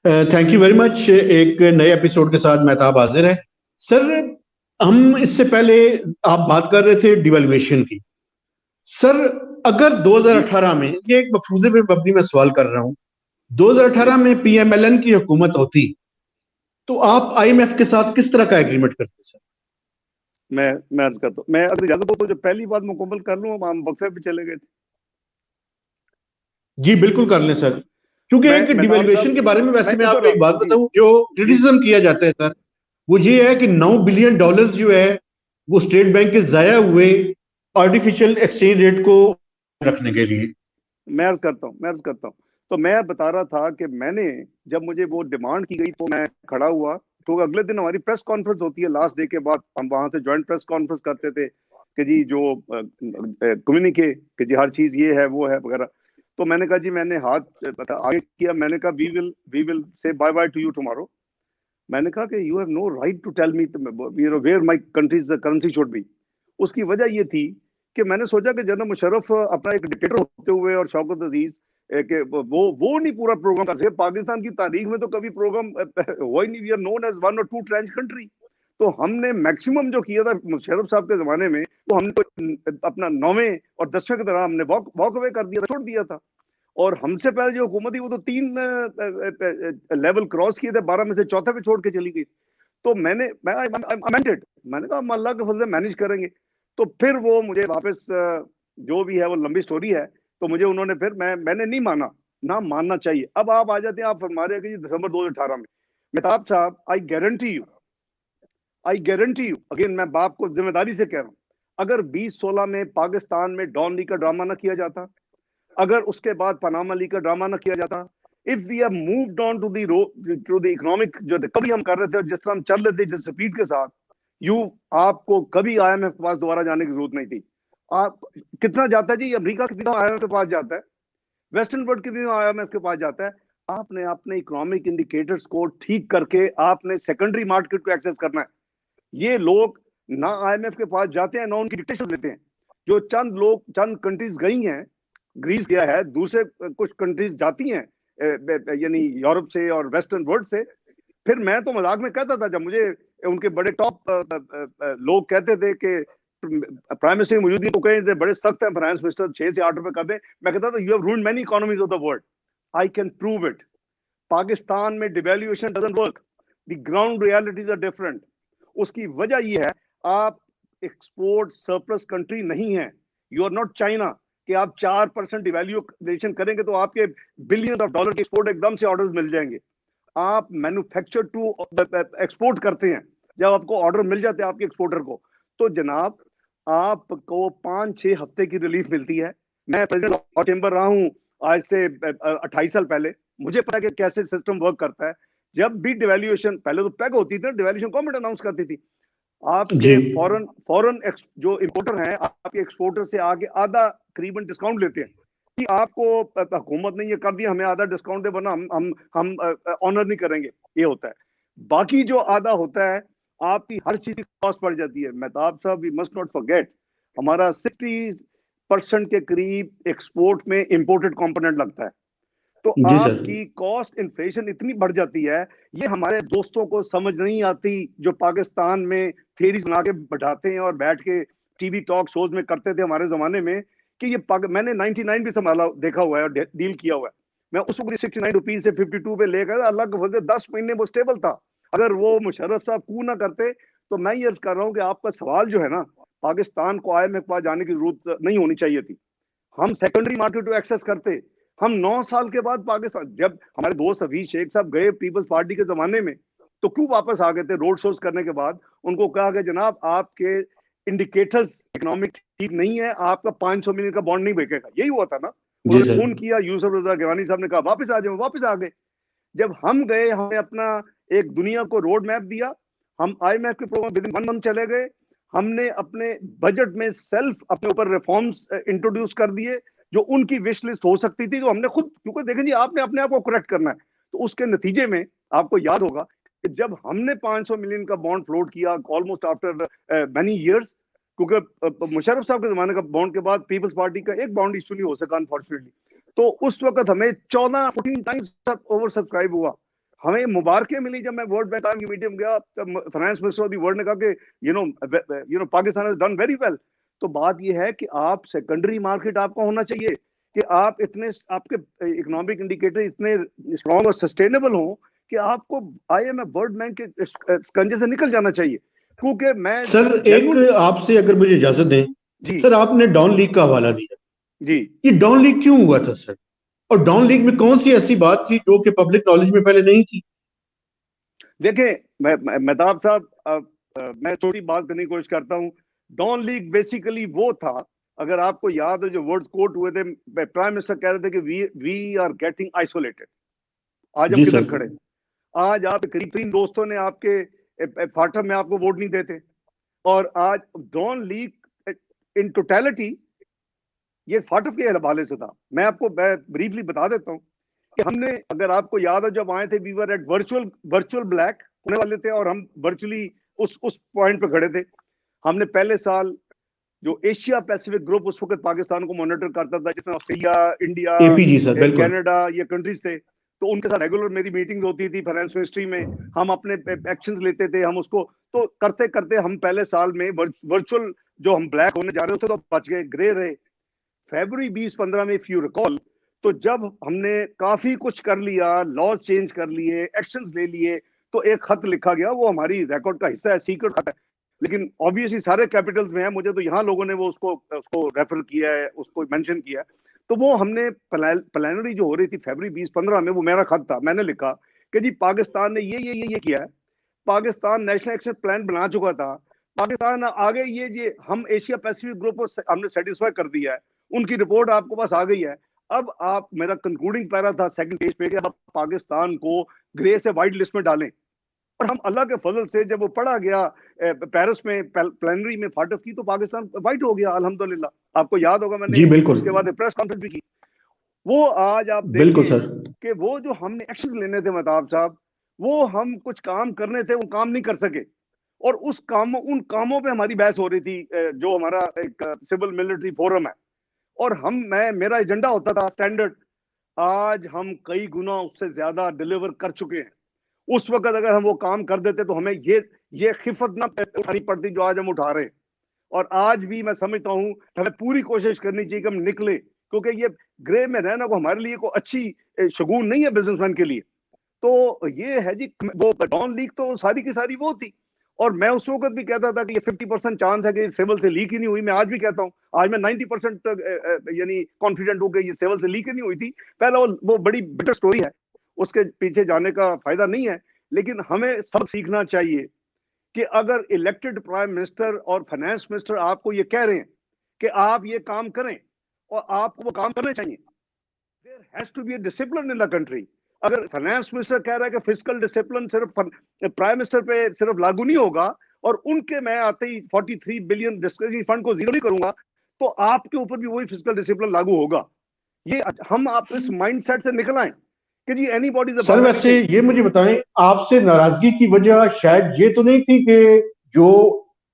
Thank you very much. एक नए episode के साथ महताब हाजिर है। सर, हम इससे पहले आप बात कर रहे थे डिवेल्युएशन की। सर, अगर जी 2018 में, ये एक मफरूजे पे मबनी मैं सवाल कर रहा हूं, 2018 जी में पीएमएलएन की हुकूमत होती तो आप आईएमएफ के साथ किस तरह का एग्रीमेंट करते सर? मैं अर्ज करता हूँ, मैं अगर इजाजत हो तो जो पहली बात मुकम्मल कर लूँ, हम वक्फे पे चले गए थे। जी बिल्कुल कर लें सर। क्योंकि मैं एक मेहताब डिवेल्युएशन साहब, के बारे में वैसे मैं मैं उधर आपको रहा एक बात जी बताऊं, जो जी क्रिटिसिज्म किया जाता है सर, वो ये है कि 9 बिलियन डॉलर्स जो है वो स्टेट बैंक के जाया हुए आर्टिफिशियल एक्सचेंज रेट को रखने के लिए। मैं अर्ज करता हूँ। तो मैं बता रहा था कि मैंने, जब मुझे वो डिमांड की गई तो मैं खड़ा हुआ। तो अगले दिन हमारी प्रेस कॉन्फ्रेंस होती है, लास्ट डे के बाद हम वहां से ज्वाइंट प्रेस कॉन्फ्रेंस करते थे कि जी जो कम्युनिके कि जी हर चीज ये है वो है वगैरह। तो मैंने कहा जी, मैंने हाथ आगे किया, मैंने कहा we will say bye bye to you tomorrow. मैंने कहा कि you have no right to tell me where my country's currency should be. उसकी वजह ये थी कि मैंने सोचा कि जनरल मुशर्रफ अपना एक डिक्टेटर होते हुए और शौकत अजीज कि वो नहीं पूरा प्रोग्राम कर सके। पाकिस्तान की तारीख में तो कभी प्रोग्राम हुआ ही नहीं। We are known as one और टू ट्रेंच कंट्री। तो हमने मैक्सिमम जो किया था मुशर्रफ साहब के जमाने में, तो हमने तो अपना 9वें और 10वें की तरह हमने वॉक अवे कर दिया था, छोड़ दिया था। और हमसे पहले जो हुकूमत थी वो तो 3 लेवल क्रॉस किए थे, 12 में से चौथे पे छोड़ के चली गई। तो मैं अमेंडेड, मैंने कहा हम अल्लाह के फजल से मैनेज करेंगे। तो फिर वो मुझे वापस जो भी है वो लंबी स्टोरी है। तो मुझे उन्होंने फिर मैंने नहीं माना, ना मानना चाहिए। अब आप आ जाते हैं, आप फरमा रहे हैं कि दिसंबर 2018 में। मेहताब साहब, आई गारंटी यू अगेन, मैं बाप को जिम्मेदारी से कह रहा हूं, अगर 2016 में पाकिस्तान में डॉन ली का ड्रामा ना किया जाता, अगर उसके बाद पनामा लीग का ड्रामा ना किया जाता, if we have moved on to the economic जो रिकवरी हम कर रहे थे और जिस तरह हम चल रहे थे जिस स्पीड के साथ, यू आपको कभी आईएमएफ के पास दोबारा जाने की जरूरत नहीं थी। आप कितना जाता है जी, अमेरिका कितना आईएमएफ के पास जाता है, वेस्टर्न वर्ल्ड कितना आईएमएफ के पास जाता है। आपने अपने इकोनॉमिक इंडिकेटर्स को ठीक करके आपने सेकेंडरी मार्केट को एक्सेस करना है। ये लोग ना आईएमएफ के पास जाते हैं, ना उनकी डिक्टेशन लेते हैं। जो चंद लोग, चंद कंट्रीज गई हैं, ग्रीस गया है, दूसरे कुछ कंट्रीज जाती हैं यानी यूरोप से और वेस्टर्न वर्ल्ड से। फिर मैं तो मजाक में कहता था, जब मुझे उनके बड़े टॉप लोग कहते थे कि प्राइम मिनिस्टर की मौजूदगी तो कहीं थे बड़े सख्त हैं फाइनेंस मिनिस्टर, 6 से 8 रुपए कर दें, मैं कहता था you have ruined many economies of the world. I can prove it. Pakistan में devaluation doesn't work, the ground realities are different. उसकी वजह यह है, आप एक्सपोर्ट सरप्लस कंट्री नहीं है। यू आर नॉट चाइना कि आप 4% डिवेल्यूएशन करेंगे तो आपके बिलियन ऑफ डॉलर के एक्सपोर्ट एकदम से ऑर्डर्स मिल जाएंगे। आप मैन्युफैक्चर टू एक्सपोर्ट करते हैं। जब आपको ऑर्डर मिल जाते हैं आपके एक्सपोर्टर को, तो जनाब आपको 5-6 हफ्ते की रिलीफ मिलती है। मैं प्रेसिडेंट ऑफ चेंबर रहा हूं आज से 28 साल पहले। मुझे पता है कि कैसे सिस्टम वर्क करता है। जब भी डिवेल्यूएशन, पहले तो पैग होती थी, डिवेल्यूएशन गवर्नमेंट अनाउंस करती थी। जी आपके फॉरेन फॉरेन जो इंपोर्टर हैं, आपके एक्सपोर्टर से आगे आधा करीबन डिस्काउंट लेते हैं कि आपको हुकूमत ने ये कर दिया, हमें आधा डिस्काउंट दे, वरना हम ऑनर नहीं करेंगे। ये होता है। बाकी जो आधा होता है, आपकी हर चीज की कॉस्ट पड़ जाती है। मेहताब साहब, वी मस्ट नॉट फॉरगेट, हमारा 60% के करीब एक्सपोर्ट में इंपोर्टेड कंपोनेंट लगता है। तो जी सर। आपकी कॉस्ट इन्फ्लेशन इतनी बढ़ जाती है। ये हमारे दोस्तों को समझ नहीं आती, जो पाकिस्तान में थेरीज बना के बैठाते हैं और बैठ के टीवी टॉक शोज में करते थे हमारे जमाने में कि ये मैंने 99 भी संभाला, देखा हुआ है और डील किया हुआ है। मैं उस वक्त 69 रुपीज से 52 पे लेकर, अल्लाह के फजल 10 महीने वो स्टेबल था। अगर वो मुशर्रफ साहब कू ना करते, तो मैं ये अर्ज कर रहा हूँ कि आपका सवाल जो है ना, पाकिस्तान को आईएमएफ के पास जाने की जरूरत नहीं होनी चाहिए थी। हम सेकेंडरी मार्केट को एक्सेस करते। हम 9 साल के बाद पाकिस्तान, जब हमारे दोस्त हफीज शेख साहब गए पीपल्स पार्टी के जमाने में, तो क्यों वापस आ गए थे रोड शोज करने के बाद? उनको कहा कि जनाब आपके इंडिकेटर्स इकोनॉमिक ठीक नहीं है, आपका 500 मिलियन का बॉन्ड नहीं बिकेगा। यही हुआ था ना। जी उन्होंने सर। फोन किया, यूसुफ रजा गिलानी साहब ने कहा वापस आ जाओ, वापस आ गए। जब हम गए, हमने अपना एक दुनिया को रोड मैप दिया। हम आईएमएफ के प्रोग्राम विद इन 1 मंथ चले गए। हमने अपने बजट में सेल्फ अपने ऊपर रिफॉर्म्स इंट्रोड्यूस कर दिए, जो उनकी विश लिस्ट हो सकती थी, जो हमने खुद, क्योंकि देखें जी, आपने अपने आप को करेक्ट करना है। तो उसके नतीजे में आपको याद होगा कि जब हमने 500 मिलियन का बॉन्ड फ्लोट किया ऑलमोस्ट आफ्टर मैनी ईयर्स, क्योंकि मुशर्रफ साहब के जमाने का बॉन्ड के बाद पीपल्स पार्टी का एक बॉन्ड इशू नहीं हो सका अनफॉर्चुनेटली। तो उस वक्त हमें 14-14 टाइम्स ओवर सब्सक्राइब हुआ। हमें मुबारकें मिली जब मैं वर्ल्ड बैंक की मीटिंग में गया, तब finance minister of the world ने कहा कि Pakistan has done very well. तो बात यह है कि आप सेकेंडरी मार्केट आपका होना चाहिए, कि आप इतने, आपके इकोनॉमिक इंडिकेटर इतने स्ट्रॉन्ग और सस्टेनेबल हो कि आपको IMF वर्ल्ड बैंक के कंजे से निकल जाना चाहिए। क्योंकि मैं सर एक आपसे अगर मुझे इजाजत दें, जी सर आपने डॉन लीग का हवाला दिया, जी ये डॉन लीग क्यों हुआ था सर? और डॉन लीग में कौन सी ऐसी बात थी जो कि पब्लिक नॉलेज में पहले नहीं थी? देखें, मेहताब साहब, मैं छोटी बात करने की कोशिश करता हूं। डॉन लीग बेसिकली वो था, अगर आपको याद हो जो वर्ड्स कोट हुए थे, प्राइम मिनिस्टर कह रहे थे कि वी आर गेटिंग आइसोलेटेड। आज हम जी किधर सर। खड़े? आज आप करीब 3 दोस्तों ने आपके फाटक में आपको वोट नहीं देते, और आज डॉन लीग इन टोटलिटी ये फाटक के हवाले से था। मैं ब्रीफली बता देता हूं कि हमने, अगर आपको याद हो, जब आए थे, we were at virtual black होने वाले थे, और हम वर्चुअली उस पॉइंट पे खड़े थे। हमने पहले साल जो एशिया पैसिफिक ग्रुप उस वक्त पाकिस्तान को मॉनिटर करता था, जिसमें ऑस्ट्रेलिया, इंडिया, APG सर, बिल्कुल। कनाडा, ये कंट्रीज थे, तो उनके साथ रेगुलर मेरी मीटिंग होती थी फाइनेंस मिनिस्ट्री में। हम अपने एक्शंस लेते थे, हम उसको तो करते करते हम पहले साल में वर्चुअल जो हम ब्लैक होने जा रहे थे तो बच गए, ग्रे रहे। फरवरी 2015 में, इफ यू रिकॉल, तो जब हमने काफी कुछ कर लिया, लॉ चेंज कर लिए, एक्शंस ले लिए, तो एक खत लिखा गया, वो हमारी रिकॉर्ड का हिस्सा है, सीक्रेट खत है, लेकिन ऑब्वियसली सारे कैपिटल्स में है, मुझे तो यहाँ लोगों ने वो उसको रेफर किया है, उसको मेंशन किया है। तो वो हमने प्लानरी जो हो रही थी फरवरी 2015 में, वो मेरा खत था, मैंने लिखा कि जी पाकिस्तान ने ये किया है। पाकिस्तान नेशनल एक्शन प्लान बना चुका था, पाकिस्तान आगे ये हम एशिया पैसिफिक ग्रुप को हमने सेटिस्फाई कर दिया है, उनकी रिपोर्ट आपको पास आ गई है। अब आप, मेरा कंक्लूडिंग पैरा था सेकंड पेज पे, कि अब पाकिस्तान को ग्रे से व्हाइट लिस्ट में डालें। और हम अल्लाह के फजल से जब वो पढ़ा गया पेरिस में प्लेनरी में फाटक की, तो पाकिस्तान व्हाइट हो गया अल्हम्दुलिल्लाह। आपको याद होगा मैंने जी बिल्कुल। उसके बाद प्रेस कॉन्फ्रेंस भी की। वो आज आप बिल्कुल देखें सर। कि वो जो हमने एक्शन लेने थे महताब साहब, वो हम कुछ काम करने थे, वो काम नहीं कर सके। और उन कामों पे हमारी बहस हो रही थी, जो हमारा एक सिविल मिलिट्री फोरम है, और मेरा एजेंडा होता था स्टैंडर्ड। आज हम कई गुना उससे ज्यादा डिलीवर कर चुके हैं। उस वक्त अगर हम वो काम कर देते तो हमें ये खिफत ना उठानी पड़ती जो आज हम उठा रहे हैं। और आज भी मैं समझता हूं हमें पूरी कोशिश करनी चाहिए कि हम निकले, क्योंकि ये ग्रे में रहना को हमारे लिए कोई अच्छी शगुन नहीं है बिजनेसमैन के लिए। तो ये है जी, वो डॉन लीक तो सारी की सारी वो थी। और मैं उस वक्त भी कहता था कि ये 50% चांस है कि सिविल से लीक ही नहीं हुई। मैं आज भी कहता हूं, आज मैं 90% यानी कॉन्फिडेंट हूं कि ये सिविल से लीक ही नहीं हुई थी। पहला वो बड़ी बिटर स्टोरी है, उसके पीछे जाने का फायदा नहीं है। लेकिन हमें सब सीखना चाहिए कि अगर इलेक्टेड प्राइम मिनिस्टर और फाइनेंस मिनिस्टर आपको ये कह रहे हैं कि आप ये काम करें, और आपको वो काम करने चाहिए, there has to be a discipline in the country. अगर फाइनेंस मिनिस्टर कह रहा है कि फिजिकल डिसिप्लिन सिर्फ प्राइम मिनिस्टर पे सिर्फ लागू नहीं होगा, और उनके मैं आते ही 43 बिलियन डिस्कशनरी फंड को जीरो नहीं करूंगा, तो आपके ऊपर भी वही फिजिकल डिसिप्लिन लागू होगा। ये हम आप इस माइंडसेट से निकल आए कि जी एनीबॉडी इज सर अबव वैसे एनीथिंग। ये मुझे बताएं, आपसे नाराजगी की वजह शायद ये तो नहीं थी कि जो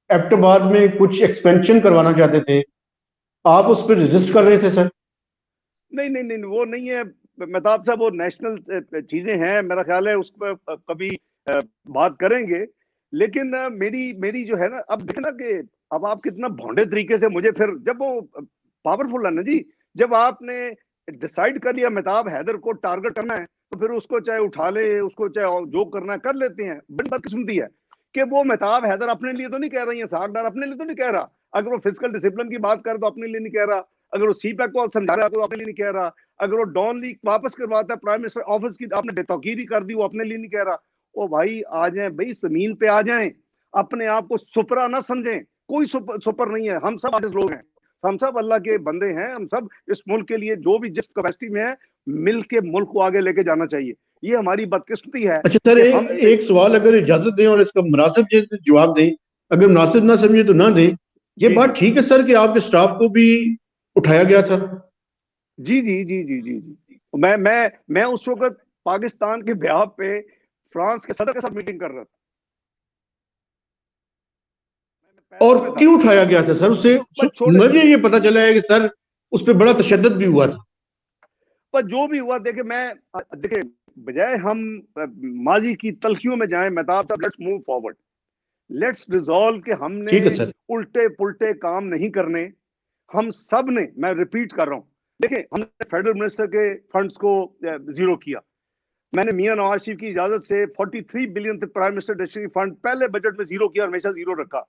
एबटाबाद में कुछ एक्सपेंशन करवाना चाहते थे, आप उस पर रेजिस्ट कर रहे थे सर? नहीं नहीं नहीं, वो नहीं है मेहताब साहब, वो नेशनल चीजें हैं, मेरा ख्याल है उस पर कभी बात करेंगे। लेकिन मेरी मेरी जो है ना, अब देखना कि अब आप कितना भोंडे तरीके से मुझे, फिर जब वो पावरफुल है ना जी, जब आपने डिसाइड कर लिया मेहताब हैदर को टारगेट करना है, तो फिर उसको चाहे उठा ले, उसको चाहे जो करना है कर लेते हैं। बड़ी बदकिस्मती है कि वो मेहताब हैदर अपने लिए तो नहीं कह रही है, सागदार अपने लिए तो नहीं कह रहा। अगर वो फिजिकल डिसिप्लिन की बात करे तो अपने लिए नहीं कह रहा, अगर वो सीपैक को समझा रहा है तो अपने लिए नहीं कह रहा, अगर वो डॉन लीक वापस करवाता है प्राइम मिनिस्टर ऑफिस की, आपने बेतौकीरी कर दी, वो अपने लिए नहीं कह रहा। ओ भाई आ जाए भाई, जमीन पे आ जाएं, अपने आप को सुपरा ना समझें। कोई सुपर नहीं है, हम सब आजिज लोग हैं, हम सब अल्लाह के बंदे हैं, हम सब इस मुल्क के लिए जो भी जिस कैपेसिटी में है, मिल के मुल्क को आगे लेके जाना चाहिए। ये हमारी बदकिस्मती है अच्छा सर, कि हम एक सवाल अगर इजाजत दें और इसका मुनासिब जवाब दें, अगर मुनासिब ना समझे तो ना दें। ये जी बात जी ठीक है सर कि आपके स्टाफ को भी उठाया गया था? जी जी जी जी जी जी मैं उस वक्त पाकिस्तान के ब्याह पे फ्रांस के सदर के साथ मीटिंग कर रहा था, मैं पेरिस और में था। क्यों उठाया गया था सर उससे? पर छोड़े, मुझे ये पता चला है कि सर उस पर बड़ा तशद्दुद भी हुआ था। पर जो भी हुआ, देखे बजाय हम माजी की तलखियों में जाएं, मेहताब साहब, let's move forward, let's resolve कि हमने ठीक है सर। उल्टे पुल्टे काम नहीं करने। हम सब ने, मैं रिपीट कर रहा हूं, देखिए हमने फेडरल मिनिस्टर के फंड्स को जीरो किया। मैंने मियां नवाज शरीफ की इजाजत से 43 billion prime minister district fund पहले बजट में जीरो किया और हमेशा जीरो रखा।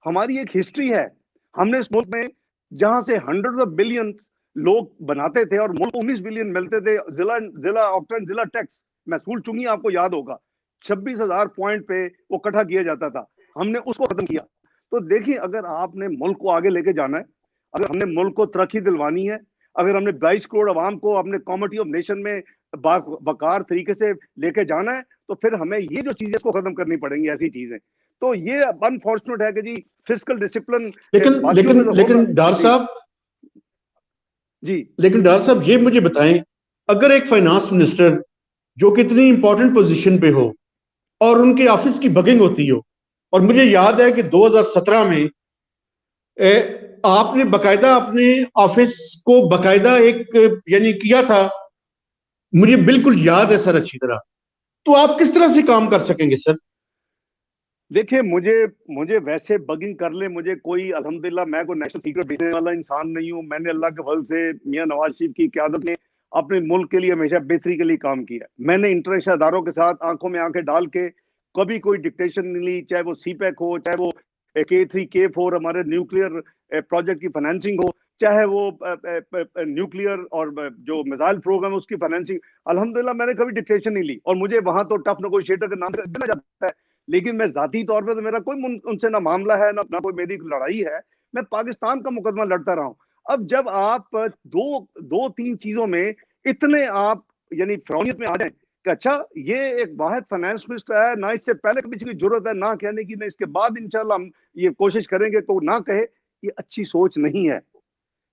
हमारी एक हिस्ट्री है, हमने इस मुल्क में जहां से हंड्रेड ऑफ बिलियन लोग बनाते थे और मुल्क को 19 बिलियन मिलते थे, जिला जिला ऑक्टन जिला टैक्स महसूल चुंगी आपको याद होगा 26,000 पॉइंट पे वो इकट्ठा किया जाता था, हमने उसको खत्म किया। तो देखिए, अगर आपने मुल्क को आगे लेके जाना है, अगर हमने मुल्क को तरक्की दिलवानी है, अगर हमने 22 करोड़ अवाम को अपने कॉमिटी ऑफ नेशन में बकार तरीके से लेके जाना है, तो फिर हमें ये जो चीजें इसको खत्म करनी पड़ेंगी, ऐसी चीजें। तो ये अनफॉर्चुनेट है कि जी फिजिकल डिसिप्लिन लेकिन डार साहब, जी लेकिन डार साहब ये मुझे बताएं, अगर एक फाइनेंस मिनिस्टर जो कि इतनी इंपॉर्टेंट पोजीशन पे हो और उनके ऑफिस की बगिंग होती हो, और मुझे याद है कि 2017 में आपने बकायदा अपने ऑफिस को बकायदा एक यानी किया था, मुझे बिल्कुल याद है सर अच्छी तरह। तो आप किस तरह से काम कर सकेंगे सर? देखिए, मुझे मुझे वैसे बगिंग कर ले, मुझे कोई अल्हम्दुलिल्लाह मैं कोई नेशनल सीक्रेट बेचने वाला इंसान नहीं हूं। मैंने अल्लाह के फजल से मियां नवाज शरीफ की क़यादत में अपने मुल्क के लिए हमेशा बेहतरी के लिए काम किया। मैंने इंटरनेशनल अदारों के साथ आंखों में आंखें डाल के कभी कोई डिक्टेशन नहीं ली, चाहे वो सीपैक हो, चाहे वो K3 K4 हमारे न्यूक्लियर प्रोजेक्ट की फाइनेंसिंग हो, चाहे वो न्यूक्लियर और जो मिसाइल प्रोग्राम है उसकी फाइनेंसिंग। अल्हम्दुलिल्लाह मैंने कभी डिक्टेशन नहीं ली, और मुझे वहां तो टफ नेगोशिएटर के नाम से देना जाता है, लेकिन मैं जाती तौर पे तो मेरा कोई उनसे ना मामला है, ना कोई मेरी लड़ाई है। मैं पाकिस्तान का मुकदमा लड़ता रहा हूं। अब जब आप दो तीन चीजों में इतने आप यानी फिरौनियत में आ जाए कि अच्छा ये एक वाहिद फाइनेंस मिनिस्टर है, ना इससे पहले कभी की जरूरत है ना कहने की, ना इसके बाद इंशाल्लाह हम ये कोशिश करेंगे तो ना कहे, ये अच्छी सोच नहीं है।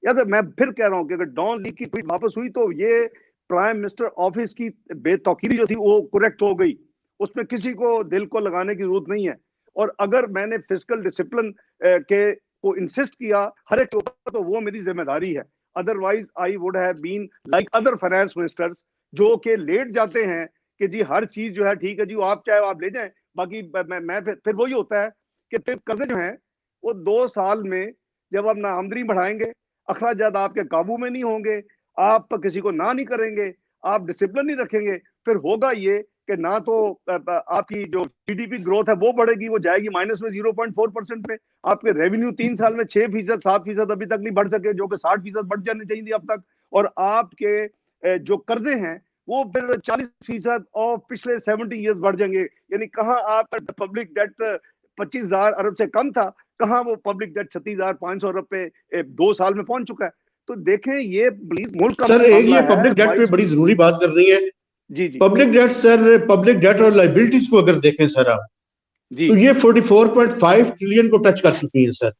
या तो मैं फिर कह रहा हूं कि अगर डॉन लीग की ट्वीट वापस हुई तो ये प्राइम मिनिस्टर ऑफिस की बेतौकीरी जो थी वो करेक्ट हो गई, उसमें किसी को दिल को लगाने की जरूरत नहीं है। और अगर मैंने फिजिकल डिसिप्लिन के को इंसिस्ट किया हर एक के ऊपर, तो वो मेरी जिम्मेदारी है। Otherwise I would have been like other finance ministers जो कि लेट जाते हैं कि जी हर चीज जो है ठीक है जी, आप चाहे आप ले जाएं, बाकी मैं फिर वही होता है कि फिर कर्जे जो हैं वो 2 साल में जब आप ना आमदनी बढ़ाएंगे, अखराजात आपके काबू में नहीं होंगे, आप किसी को ना नहीं करेंगे, आप डिसिप्लिन नहीं रखेंगे, फिर होगा ये कि ना तो आपकी जो जीडीपी ग्रोथ है वो बढ़ेगी, वो जाएगी माइनस में 0.4% पे। आपके रेवेन्यू 3 साल में 6%, 7% अभी तक नहीं बढ़ सके, जो कि 60% बढ़ जाने चाहिए थी अब तक। और आपके जो कर्जे हैं वो फिर 40% और पिछले 70 ईयर्स बढ़ जाएंगे। यानी कहाँ आपका पब्लिक डेट 25,000 अरब से कम था, कहाँ वो पब्लिक डेट 36,500 अरब पे 2 साल में पहुंच चुका है। तो देखें, ये प्लीज मुल्क का सर एक मामला ये है। पब्लिक डेट पे बड़ी जरूरी बात कर रही है। जी जी public debt sir, public debt और लाइबिलिटीज को अगर देखें सर आप, जी तो ये 44.5 ट्रिलियन को टच कर चुकी है सर,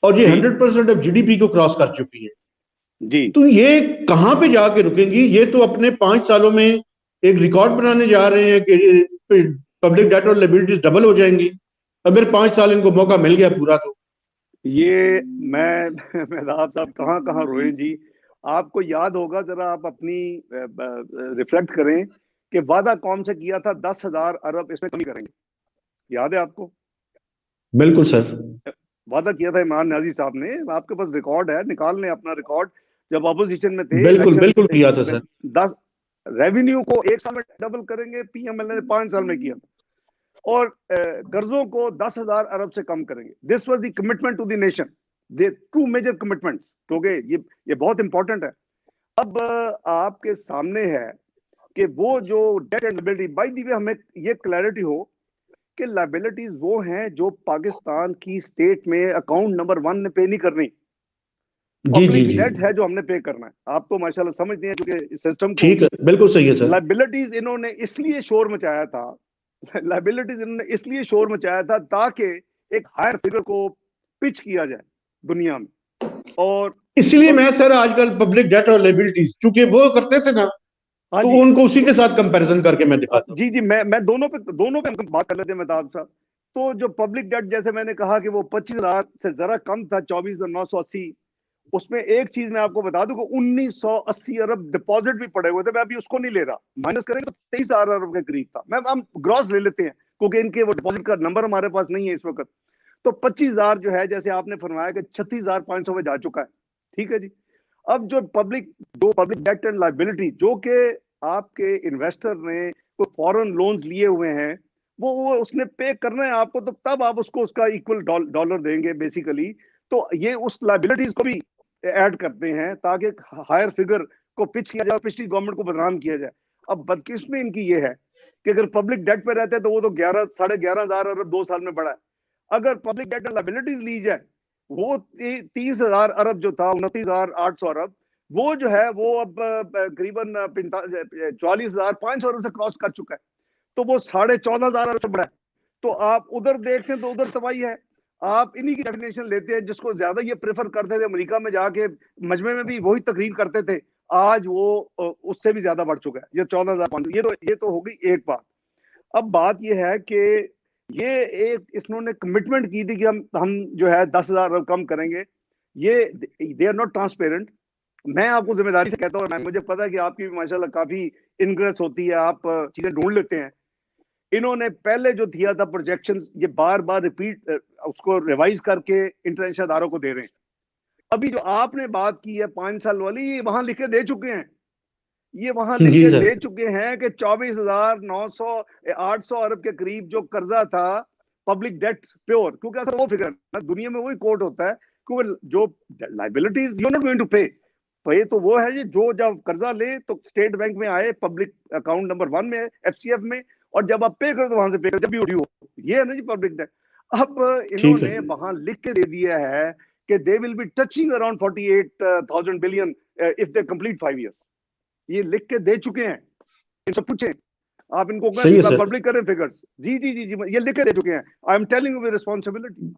और ये जी 100% ऑफ जीडीपी को क्रॉस कर चुकी है। जी तो ये कहां पे जाके रुकेंगी? ये तो अपने 5 सालों में एक रिकॉर्ड बनाने जा रहे हैं कि पब्लिक डेट और लाइबिलिटीज डबल हो जाएंगी, अगर 5 साल इनको मौका मिल गया पूरा तो। ये मैं मेहताब साहब कहाँ कहाँ रोए जी। आपको याद होगा, जरा आप अपनी रिफ्लेक्ट करें कि वादा कौन से किया था 10,000 अरब इसमें कमी करेंगे, याद है आपको? बिल्कुल सर। वादा किया था इमरान न्याजी साहब ने, आपके पास रिकॉर्ड है, निकाल लें अपना रिकॉर्ड। जब अपोजिशन में थे बिल्कुल इलेक्शन बिल्कुल किया था सर। 10 रेवेन्यू को 1 साल में डबल करेंगे, पीएमएल ने 5 साल में किया, और कर्जों को 10,000 अरब से कम करेंगे। This was the commitment to the nation, the two major commitments, क्योंकि ये बहुत इंपॉर्टेंट है। अब आपके सामने है कि वो जो debt and liability, by the way हमें ये क्लैरिटी हो कि लायबिलिटीज वो हैं जो पाकिस्तान की स्टेट में अकाउंट नंबर 1 ने पे नहीं करनी, जी जी पब्लिक जी, डेट है जो हमने पे करना है। आप तो माशाल्लाह समझते हैं क्योंकि सिस्टम को। ठीक है, बिल्कुल सही है सर। लायबिलिटीज इन्होंने इसलिए शोर मचाया था, लायबिलिटीज इन्होंने इसलिए शोर मचाया था ताकि एक हायर फिगर को पिच किया जाए दुनिया में। और इसलिए मैं सर आजकल पब्लिक डेट और लाइबिलिटीज चूंकि वो करते थे ना, हाँ तो जी उनको उसी के साथ कंपैरिजन करके मैं दिखाता हूँ। जी जी, मैं दोनों पे हम बात कर लेते हैं मेहताब साहब। तो जो पब्लिक डेट, जैसे मैंने कहा कि वो 25,000 से जरा कम था, 24,980, उसमें एक चीज मैं आपको बता दूं कि 1980 अरब डिपॉजिट भी पड़े हुए थे, मैं अभी उसको नहीं ले रहा, माइनस करेंगे तो 23,000 अरब के करीब था। मैं हम ग्रॉस ले लेते हैं क्योंकि इनके वो डिपॉजिट का नंबर हमारे पास नहीं है इस वक्त। तो 25,000 जो है, जैसे आपने फरमाया कि 36,500 में जा चुका है, ठीक है जी। अब जो पब्लिक डेट एंड लाइबिलिटी जो कि आपके इन्वेस्टर ने कोई फॉरेन लोन्स लिए हुए हैं, वो उसने पे करना है आपको, तो तब आप उसको उसका इक्वल डॉलर देंगे बेसिकली। तो ये उस लाइबिलिटीज को भी ऐड करते हैं ताकि हायर फिगर को पिच किया जाए, पिछली गवर्नमेंट को बदनाम किया जाए। अब बदकिस्मती इनकी ये है कि अगर पब्लिक डेट पे रहते हैं तो वो तो 11-11,500 अरब 2 साल में बढ़ा है। अगर पब्लिक डेट एंड लाइबिलिटीज ली जाए, वो 30,000 अरब जो था, 29,800 अरब, वो जो है वो अब करीबन 44,500 अरब से क्रॉस कर चुका है। तो वो 14,500 अरब से बढ़ा है। तो आप उधर देखते तो उधर तबाही है। आप इन्हीं की डेफिनेशन लेते हैं, जिसको ज्यादा ये प्रेफर करते थे, अमेरिका में जाके मजमे में भी वही तकरीर करते थे, आज वो उससे भी ज्यादा बढ़ चुका है, ये 14,500। ये तो हो गई एक बात। अब बात ये है कि ये एक इन्होंने कमिटमेंट की थी कि हम जो है 10,000 अरब कम करेंगे। ये दे आर नॉट ट्रांसपेरेंट। मैं आपको जिम्मेदारी से कहता हूँ, मुझे पता है कि आपकी भी माशाल्लाह काफी इनग्रेस होती है, आप चीजें ढूंढ लेते हैं। इन्होंने पहले जो दिया था प्रोजेक्शन, ये बार बार रिपीट उसको रिवाइज करके इंटरनेशनल अदारों को दे रहे हैं। अभी जो आपने बात की है 5 साल वाली, ये वहां लिख के दे चुके हैं। ये वहां लिख जी के सर। दे चुके हैं कि 24,900 800 अरब के करीब जो कर्जा था पब्लिक डेट प्योर, क्योंकि असल वो फिगर ना दुनिया में वही कोट होता है कि जो liabilities you not going to pay, pay तो वो है जो जब कर्जा ले तो स्टेट बैंक में आए, पब्लिक अकाउंट नंबर 1 में, एफसीएफ में, और जब आप पे करो तो वहां से पे करो जब भी उठी हो। ये है ना जी पब्लिक डेट। अब ठीक है। इन्होंने वहां लिख के दे दिया है कि they will be touching around 48,000 billion if they complete 5 year. ये लिख के दे चुके हैं, इनसे पूछें, आप इनको सही है सर। पब्लिक करें फिगर्स। जी जी जी जी, ये लिख के दे चुके हैं। I am telling you with responsibility.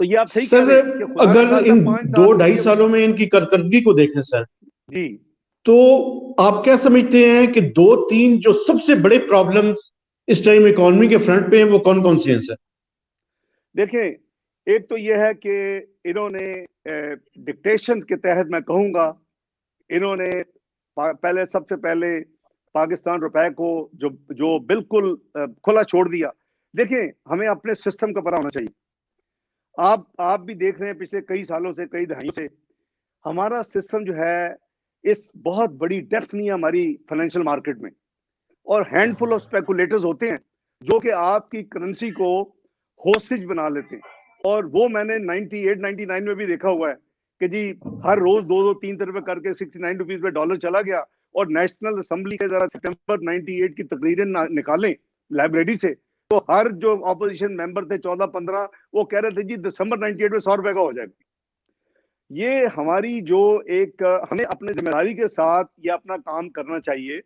तो ये आप सही कह सर, रहे हैं कि खुदा ना अगर खास्ता इन 5 साल दो में ढाई ये सालों में इनकी कारकर्दगी को देखें सर, जी तो आप क्या समझते हैं कि दो तीन जो सबसे बड़े प्रॉब्लम्स इस टाइम इकोनॉमी के फ्रंट पे हैं वो कौन कौन से हैं सर? देखें, एक तो ये है कि इन्होंने डिक्टेशन के तहत मैं कहूंगा, इन्होंने सबसे पहले पाकिस्तान रुपए को जो जो बिल्कुल खुला छोड़ दिया। देखें, हमें अपने सिस्टम का पता होना चाहिए। आप भी देख रहे हैं पिछले कई सालों से, कई दहाइयों से हमारा सिस्टम जो है, इस बहुत बड़ी डेप्थ नहीं है हमारी फाइनेंशियल मार्केट में, और हैंडफुल ऑफ स्पेकुलेटर्स होते हैं जो कि आपकी करेंसी को होस्टेज बना लेते हैं। और वो मैंने 98-99 में भी देखा हुआ है कि जी हर रोज 2-2 3 रुपए करके 69 रुपीज पे डॉलर चला गया। और नेशनल असेंबली के जरा सितंबर 98 की तकरीरें निकालें लाइब्रेरी से, तो हर जो ऑपोजिशन मेंबर थे 14-15, वो कह रहे थे जी दिसंबर 98 में 100 रुपए का हो जाएगा। ये हमारी जो एक हमें अपने जिम्मेदारी के साथ ये अपना काम करना चाहिए।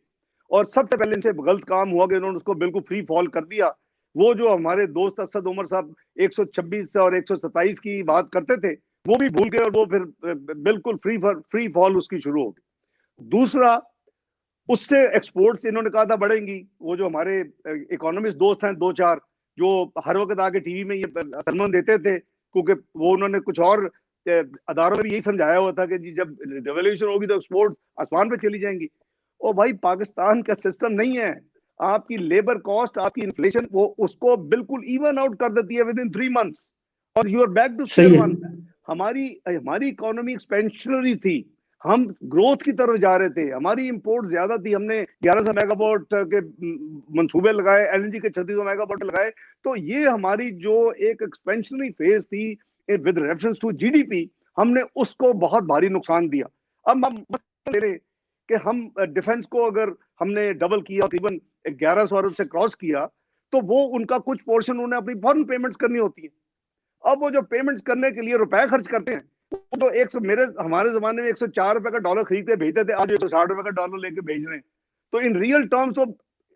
और सबसे पहले इनसे गलत काम हुआ कि उन्होंने उसको बिल्कुल फ्री फॉल कर दिया। वो जो हमारे दोस्त असद उमर साहब 126 और 127 की बात करते थे, वो भी भूल गए, और वो फिर बिल्कुल फ्री फॉल उसकी शुरू हो गई। दूसरा, उससे एक्सपोर्ट्स इन्होंने कहा था बढ़ेंगी। वो जो हमारे इकोनॉमिस्ट दोस्त हैं 2-4, जो हर वक्त आके टीवी में ये सरमन देते थे, क्योंकि वो उन्होंने कुछ और अदारों में भी यही समझाया हुआ था कि जी जब रेवोल्यूशन होगी तो एक्सपोर्ट आसमान पे चली जाएंगी। ओ भाई, पाकिस्तान का सिस्टम नहीं है। आपकी लेबर कॉस्ट, आपकी इन्फ्लेशन, वो उसको बिल्कुल इवन आउट कर देती है विद इन 3 मंथ्स, और you are back to square सही है। वन। हमारी हमारी इकोनॉमी एक्सपेंशनरी थी, हम ग्रोथ की तरफ जा रहे थे, हमारी इंपोर्ट ज्यादा थी, हमने 1100 मेगावाट के मंसूबे लगाए, एलएनजी के 3600 मेगावाट लगाए। तो ये हमारी जो एक एक्सपेंशनरी फेज थी विद रेफरेंस टू जीडीपी, हमने उसको बहुत भारी नुकसान दिया। अब हम ले रहे कि हम डिफेंस को अगर हमने डबल किया, तकरीबन 1100 अरब से क्रॉस किया, तो वो उनका कुछ पोर्शन उन्हें अपनी फॉरेन पेमेंट्स करनी होती है। अब वो जो पेमेंट्स करने के लिए रुपए खर्च करते हैं, तो हमारे जमाने में 104 रुपए का डॉलर खरीदते भेजते थे, आज 160 रुपए का डॉलर लेके भेज रहे हैं। तो इन रियल टर्म्स तो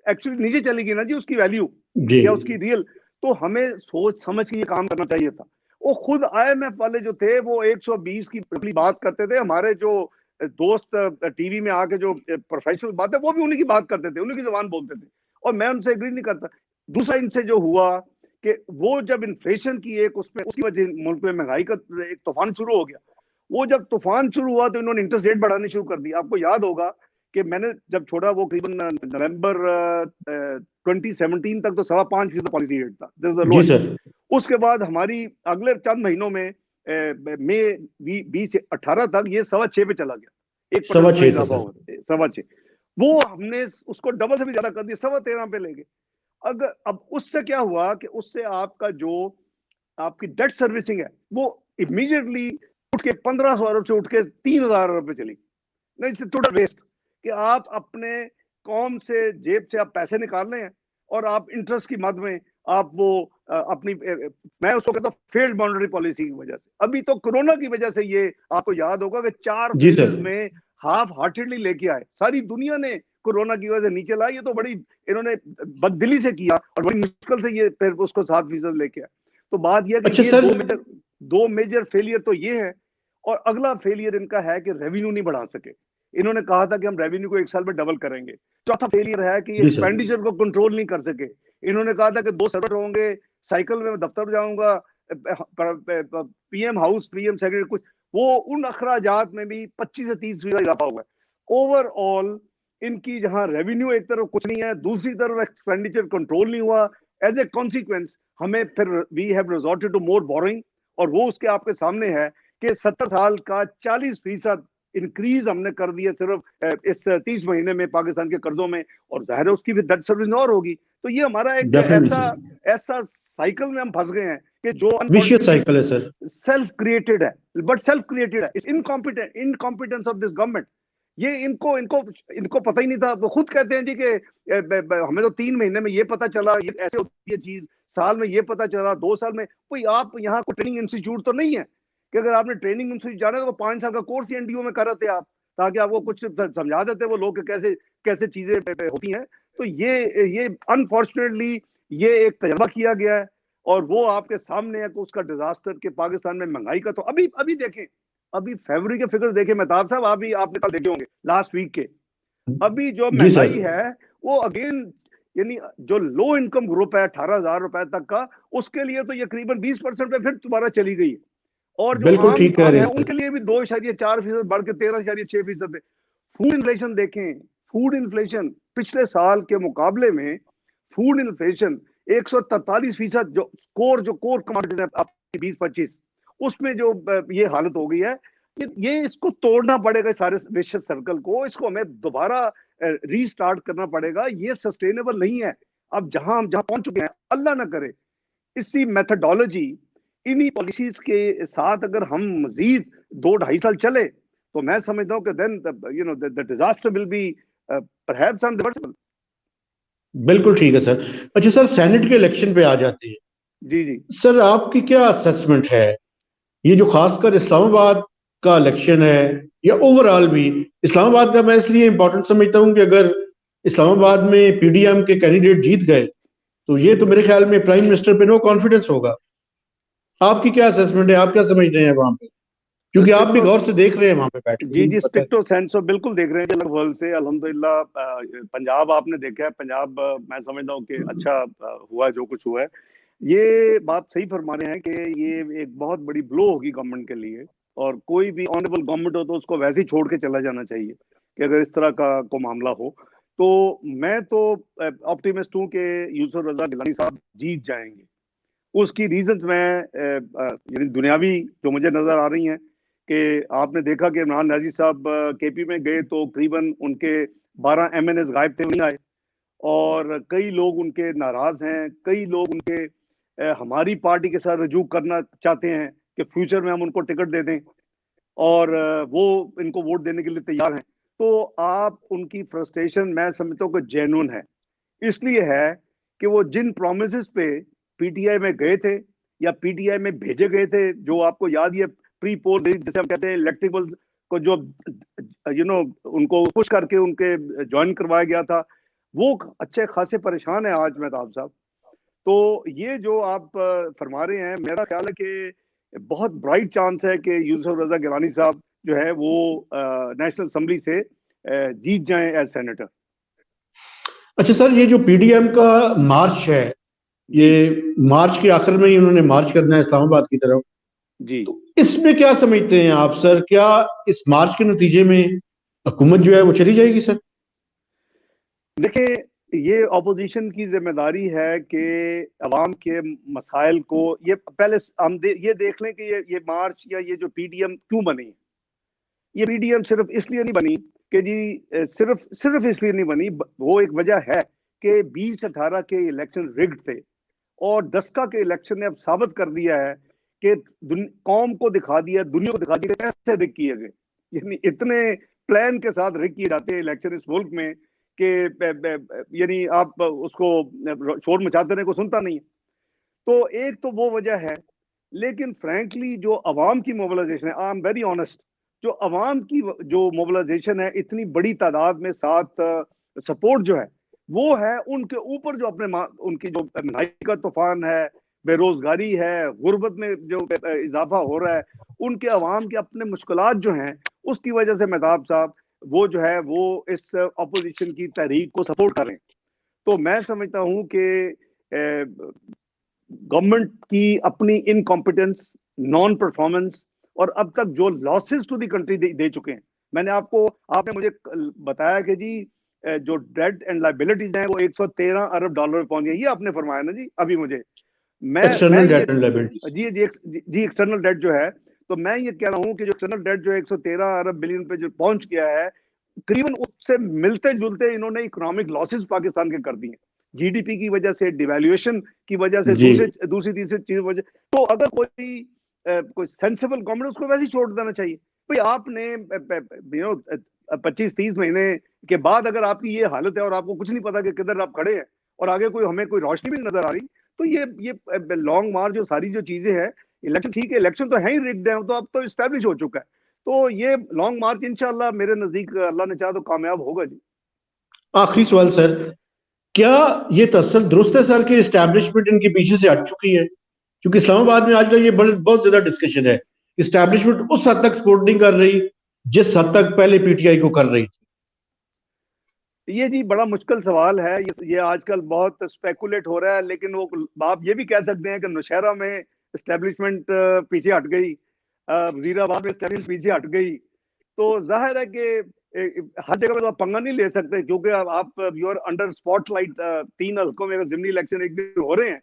एक्चुअली नीचे चली गई ना जी उसकी वैल्यू, जी। या उसकी रियल। तो हमें सोच समझ के ये काम करना चाहिए था। वो खुद आईएमएफ वाले जो थे, वो 120 की बात करते थे। हमारे जो दोस्त टीवी में आके जो प्रोफेशनल बात है, वो भी उन्हीं की बात करते थे, उन्हीं की जबान बोलते थे, और मैं उनसे एग्री नहीं करता। दूसरा, इनसे जो हुआ कि वो जब इन्फ्लेशन की एक उसमें उसकी वजह मुल्क में महंगाई का एक तूफान शुरू हो गया, वो जब तूफान शुरू हुआ तो इन्होंने इंटरेस्ट रेट बढ़ाने शुरू कर दी। आपको याद होगा कि मैंने जब छोड़ा वो करीबन नवंबर 2017 तक तो 5.25% पॉलिसी रेट था, दिस इज द जी लोएस्ट। सर। उसके बाद हमारी अगले चंद महीनों में मई 2018 तक ये 6.25 पे चला गया, 1% का 6.25 था इजाफा सर। हुआ, 6.25। वो हमने उसको डबल से भी ज्यादा कर दिया, 13.25 पे ले गए। अगर अब उससे क्या हुआ कि उससे आपका जो आपकी डेट सर्विसिंग है वो इमीडिएटली उठ के 1500 अरब से उठ के 3000 अरब पे चली। नहीं, टोटल वेस्ट कि आप अपने कौम से जेब से आप पैसे निकाल रहे हैं और आप इंटरेस्ट की मद में आप वो अपनी मैं उसको कहता हूँ फेल्ड मॉनेटरी पॉलिसी की वजह से। अभी तो कोरोना की वजह से ये आपको याद होगा कि 4 जी फेजेस सर। में हाफ हार्टेडली लेके आए, सारी दुनिया ने कोरोना की वजह से नीचे लाई। ये तो बड़ी इन्होंने बददिली से किया और बड़ी मुश्किल से ये फिर उसको 7% लेके आए। तो बात यह कि अच्छा ये सर। दो मेजर फेलियर तो ये है। और अगला फेलियर इनका है कि रेवेन्यू नहीं बढ़ा सके। इन्होंने कहा था कि हम रेवेन्यू को 1 साल में डबल करेंगे। चौथा फेलियर है कि जी सर। एक्सपेंडिचर को कंट्रोल नहीं कर सके। इन्होंने कहा था कि 2 सर्वर होंगे, साइकिल में दफ्तर जाऊंगा, पीएम हाउस, पीएम सेक्रेटरी, कुछ वो उन अखराजात में भी 25 से 30% इजाफा हुआ है। ओवरऑल इनकी जहां रेवेन्यू एक तरफ कुछ नहीं है, दूसरी तरफ एक्सपेंडिचर कंट्रोल नहीं हुआ। एज ए कॉन्सिक्वेंस हमें फिर we have resorted to more borrowing. और वो उसके आपके सामने है कि 70 साल का 40% इंक्रीज हमने कर दिया सिर्फ इस 30 महीने में पाकिस्तान के कर्जों में। और जाहिर है उसकी भी डेट सर्विस और होगी। तो ये हमारा एक डेफिनेटली ऐसा साइकिल में हम फंस गए हैं कि जो विशियस अनफॉर्चुनेटली साइकिल है सर। सेल्फ क्रिएटेड है। बट सेल्फ क्रिएटेड है, it's incompetence of this government. ये इनको इनको इनको पता ही नहीं था। वो खुद कहते हैं जी कि हमें तो 3 महीने में ये पता चला, ये ऐसे होती है चीज, साल में ये पता चला, 2 साल में। कोई आप यहाँ को ट्रेनिंग इंस्टीट्यूट तो नहीं है कि अगर आपने ट्रेनिंग इंस्टीट्यूट जाना है तो 5 साल का कोर्स एनडीओ में कर रहे थे आप, ताकि आपको कुछ समझा देते वो लोग कैसे कैसे चीजें होती हैं। तो ये अनफॉर्चुनेटली ये एक तजर्बा किया गया है और वो आपके सामने है कि उसका डिजास्टर के पाकिस्तान में महंगाई का। तो अभी अभी देखें, अभी फरवरी के फिगर देखें मेहताब साहब, अभी आपने कल देखे होंगे लास्ट वीक के। अभी जो जी सर। महंगाई है वो अगेन, यानी जो लो इनकम ग्रुप है 18,000 रुपए तक का, उसके लिए तो ये करीबन 20% पे फिर दोबारा चली गई है। और जो बिल्कुल आम ठीक कह आम रहे है हैं सर। उनके लिए भी 2.4% बढ़ के 13.6% है। फूड इन्फ्लेशन देखें, फूड इन्फ्लेशन पिछले साल के मुकाबले में फूड इन्फ्लेशन 143%, जो कोर कमोडिटीज है आपकी 20-25, उसमें जो ये हालत हो गई है। ये इसको तोड़ना पड़ेगा, सारे विशियस सर्कल को। इसको हमें दोबारा रीस्टार्ट करना पड़ेगा। ये सस्टेनेबल नहीं है। अब हम जहां पहुंच चुके हैं, अल्लाह ना करे इसी मेथडोलॉजी, इन्हीं पॉलिसीज के साथ अगर हम मजीद 2-2.5 साल चले तो मैं समझता हूं कि then the disaster will be perhaps irreversible. बिल्कुल ठीक है सर। अच्छा सर, सेनेट के इलेक्शन पे आ जाते हैं। जी जी सर आपकी क्या असेसमेंट है, ये जो खासकर इस्लामाबाद का इलेक्शन है या ओवरऑल भी? इस्लामाबाद का मैं इसलिए इंपॉर्टेंट समझता हूँ कि अगर इस्लामाबाद में पीडीएम के कैंडिडेट जीत गए तो ये तो मेरे ख्याल में प्राइम मिनिस्टर पे नो कॉन्फिडेंस होगा। आपकी क्या असेसमेंट है, आप क्या समझ रहे हैं वहां पे? क्योंकि आप भी स्ट्रिक्टो गौर से देख रहे हैं वहां पे बैठ के, जी मुझे जी पता है। स्ट्रिक्टो सेंसो बिल्कुल देख रहे हैं अलग वर्ल्ड से। अल्हम्दुलिल्लाह पंजाब आपने देखा है, पंजाब मैं समझता हूँ कि अच्छा हुआ जो कुछ हुआ है। ये बात सही फरमा रहे हैं कि ये एक बहुत बड़ी ब्लो होगी गवर्नमेंट के लिए। और कोई भी ऑनरेबल गवर्नमेंट हो तो उसको वैसे ही छोड़ के चला जाना चाहिए कि अगर इस तरह का को मामला हो। तो मैं तो ऑप्टिमिस्ट हूँ कि यूसुफ रजा गिलानी साहब जीत जाएंगे। उसकी रीजन मैं यानी दुनियावी जो मुझे नजर आ रही हैं कि आपने देखा कि इमरान नाजी साहब केपी में गए तो करीबन उनके 12 एमएनएस गायब थे, नहीं आए। और कई लोग उनके नाराज हैं, कई लोग उनके हमारी पार्टी के साथ रजू करना चाहते हैं कि फ्यूचर में हम उनको टिकट दे दें और वो इनको वोट देने के लिए तैयार हैं। तो आप उनकी फ्रस्ट्रेशन मैं समझता हूँ कि जेन्युइन है। इसलिए है कि वो जिन प्रोमिस पे पीटीआई में गए थे या पीटीआई में भेजे गए थे, जो आपको याद ही है प्री पोल जैसे हम कहते हैं इलेक्टेबल को जो उनको पुश करके उनके ज्वाइन करवाया गया था, वो अच्छे खासे परेशान है आज मेहताब साहब। तो ये जो आप फरमा रहे हैं, मेरा ख्याल है कि बहुत ब्राइट चांस है कि यूसुफ रजा गिलानी साहब जो है वो नेशनल असेंबली से जीत जाएं एज सेनेटर। अच्छा सर, ये जो पीडीएम का मार्च है, जी ये मार्च के आखिर में ही उन्होंने मार्च करना है इस्लामाबाद की तरफ। जी तो इसमें क्या समझते हैं आप सर, क्या इस मार्च के नतीजे में हुकूमत जो है वो चली जाएगी सर? देखिए, ये ऑपोजिशन की जिम्मेदारी है कि अवाम के मसाइल को, ये पहले हम ये देख लें कि ये मार्च या ये जो पीडीएम क्यों बनी। ये पीडीएम सिर्फ इसलिए नहीं बनी कि जी सिर्फ सिर्फ इसलिए नहीं बनी, वो एक वजह है कि 2018 के इलेक्शन रिग्ड थे और 10 का के इलेक्शन ने अब साबित कर दिया है कि कौम को दिखा दिया, दुनिया को दिखा दिया कि कैसे रिग किए गए। यानी इतने प्लान के साथ रिग किए जाते हैं इलेक्शन इस मुल्क में कि यानी आप उसको शोर मचाते रहे को सुनता नहीं है। तो एक तो वो वजह है, लेकिन फ्रैंकली जो अवाम की मोबिलाइजेशन है, आई एम वेरी ऑनेस्ट, जो अवाम की जो मोबिलाइजेशन है इतनी बड़ी तादाद में साथ सपोर्ट जो है वो है उनके ऊपर जो उनकी जो महंगाई का तूफान है, बेरोजगारी है, गुर्बत में जो इजाफा हो रहा है, उनके अवाम के अपने मुश्किलात जो हैं, उसकी वजह से मेहताब साहब वो जो है वो इस अपोजिशन की तहरीक को सपोर्ट कर रहे हैं। तो मैं समझता हूं कि गवर्नमेंट की अपनी इनकॉम्पिटेंस, नॉन परफॉर्मेंस और अब तक जो लॉसेस टू दी कंट्री दे चुके हैं। मैंने आपने मुझे बताया कि जी जो डेट एंड लाइबिलिटीज हैं वो 113 अरब डॉलर में पहुंच गए, ये आपने फरमाया ना जी अभी मुझे। मैं एक्सटर्नल ये डेट एंड लायबिलिटीज। जी एक्सटर्नल डेट जो है, तो मैं ये कह रहा हूँ कि जो एक्सटर्नल डेट जो 113 अरब बिलियन पे जो पहुंच गया है, करीबन उससे मिलते जुलते इन्होंने इकोनॉमिक लॉसेस पाकिस्तान के कर दिए, जीडीपी की वजह से, डिवैल्यूएशन की वजह से, जी। दूसरी तीसरी चीज वजह। तो अगर कोई सेंसिबल गवर्नमेंट उसको वैसे ही छोड़ देना चाहिए। भाई आपने 25-30 महीने के बाद अगर आपकी ये हालत है और आपको कुछ नहीं पता कि किधर आप खड़े हैं और आगे हमें कोई रोशनी भी नहीं नजर आ रही, तो ये लॉन्ग मार्च जो सारी जो चीजें हैं, इलेक्शन ठीक है, इलेक्शन तो है ही रिग्ड है, तो अब तो स्टैब्लिश हो चुका है। तो ये लॉन्ग मार्च इंशाल्लाह मेरे नजदीक अल्लाह ने चाहा तो कामयाब होगा जी। आखिरी सवाल सर, क्या ये तसर दुरुस्त है सर कि इस्टेब्लिशमेंट इनके पीछे से हट चुकी है? क्योंकि इस्लामाबाद में आजकल ये बहुत ज्यादा डिस्कशन है, इस्टेब्लिशमेंट उस हद तक सपोर्ट नहीं कर रही जिस हद तक पहले पीटीआई को कर रही थी। ये जी बड़ा मुश्किल सवाल है, ये आजकल बहुत स्पेकुलेट हो रहा है, लेकिन वो आप ये भी कह सकते हैं कि नौशहरा में इस्टेब्लिशमेंट पीछे हट गई, वजीराबाद में इस्टेब्लिशमेंट पीछे हट गई। तो जाहिर है कि हर जगह पे तो आप पंगा नहीं ले सकते, क्योंकि आप यू आर अंडर स्पॉटलाइट। 3 हल्कों में अगर जिमनी इलेक्शन एक दिन हो रहे हैं,